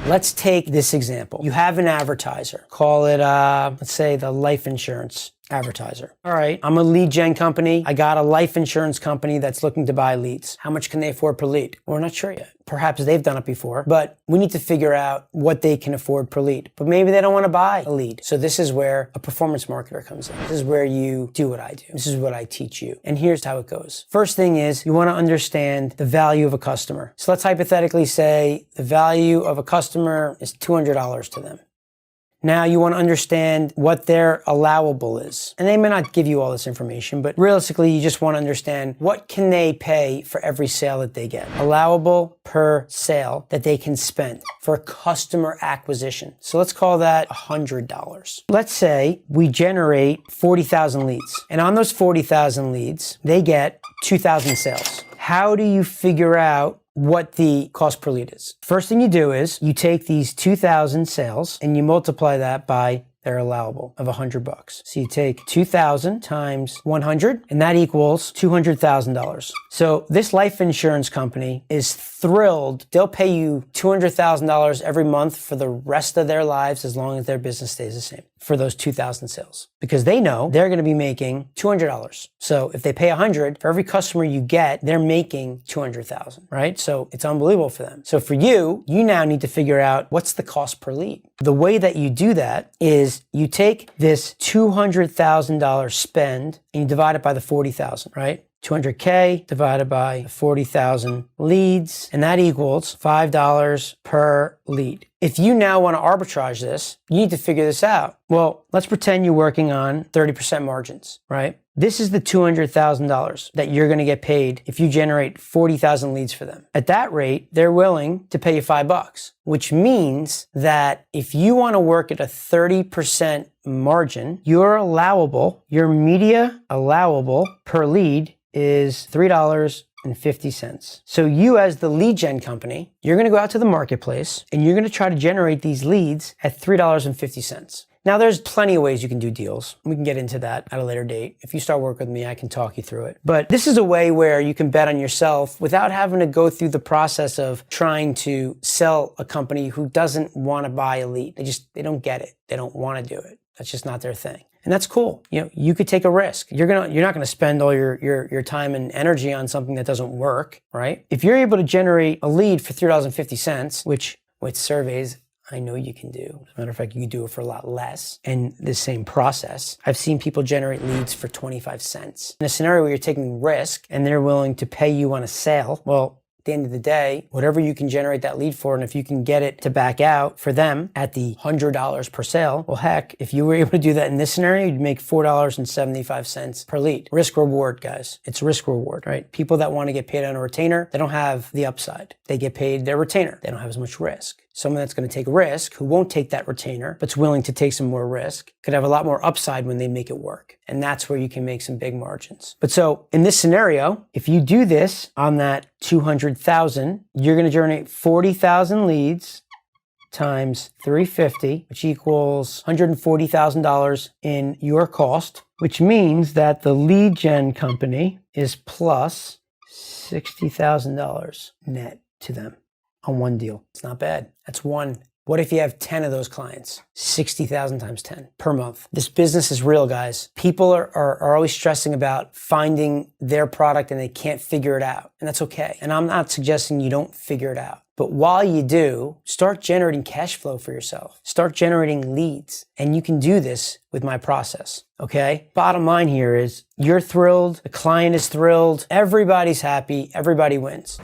Let's take this example. You have an advertiser. Call it, let's say the life insurance advertiser. All right, I'm a lead gen company. I got a life insurance company that's looking to buy leads. How much can they afford per lead? We're not sure yet. Perhaps they've done it before, but we need to figure out what they can afford per lead. But maybe they don't want to buy a lead. So this is where a performance marketer comes in. This is where you do what I do. This is what I teach you. And here's how it goes. First thing is you want to understand the value of a customer. So let's hypothetically say the value of a customer is $200 to them. Now you want to understand what their allowable is. And they may not give you all this information, but realistically, you just want to understand what can they pay for every sale that they get. Allowable per sale that they can spend for customer acquisition. So let's call that $100. Let's say we generate 40,000 leads. And on those 40,000 leads, they get 2,000 sales. How do you figure out what the cost per lead is? First thing you do is you take these 2,000 sales and you multiply that by their allowable of $100. So you take 2,000 times 100 and that equals $200,000. So this life insurance company is thrilled. They'll pay you $200,000 every month for the rest of their lives as long as their business stays the same for those 2,000 sales because they know they're going to be making $200. So if they pay 100 for every customer you get, they're making 200,000, right? So it's unbelievable for them. So for you, you now need to figure out what's the cost per lead. The way that you do that is you take this $200,000 spend and you divide it by the 40,000, right? 200K divided by 40,000 leads, and that equals $5 per lead. If you now want to arbitrage this, you need to figure this out. Well, let's pretend you're working on 30% margins, right? This is the $200,000 that you're going to get paid if you generate 40,000 leads for them. At that rate, they're willing to pay you $5, which means that if you want to work at a 30% margin, your media allowable per lead is $3.50. So you as the lead gen company, you're going to go out to the marketplace and you're going to try to generate these leads at $3.50. Now there's plenty of ways you can do deals. We can get into that at a later date. If you start working with me, I can talk you through it. But this is a way where you can bet on yourself without having to go through the process of trying to sell a company who doesn't want to buy a lead. They don't get it. They don't want to do it. That's just not their thing. And that's cool. You know, you could take a risk. You're not going to spend all your time and energy on something that doesn't work, right? If you're able to generate a lead for $3.50, which with surveys, I know you can do. As a matter of fact, you can do it for a lot less in the same process. I've seen people generate leads for 25 cents. In a scenario where you're taking risk and they're willing to pay you on a sale, well, at the end of the day, whatever you can generate that lead for, and if you can get it to back out for them at the $100 per sale, well, heck, if you were able to do that in this scenario, you'd make $4.75 per lead. Risk reward, guys. It's risk reward, right? People that want to get paid on a retainer, they don't have the upside. They get paid their retainer. They don't have as much risk. Someone that's going to take risk, who won't take that retainer, but's willing to take some more risk, could have a lot more upside when they make it work. And that's where you can make some big margins. But so in this scenario, if you do this on that 200,000, you're going to generate 40,000 leads times 350, which equals $140,000 in your cost, which means that the lead gen company is plus $60,000 net to them on one deal. It's not bad. That's one. What if you have 10 of those clients? 60,000 times 10 per month. This business is real, guys. People are always stressing about finding their product and they can't figure it out. And that's okay. And I'm not suggesting you don't figure it out. But while you do, start generating cash flow for yourself. Start generating leads. And you can do this with my process, okay? Bottom line here is you're thrilled. The client is thrilled. Everybody's happy. Everybody wins.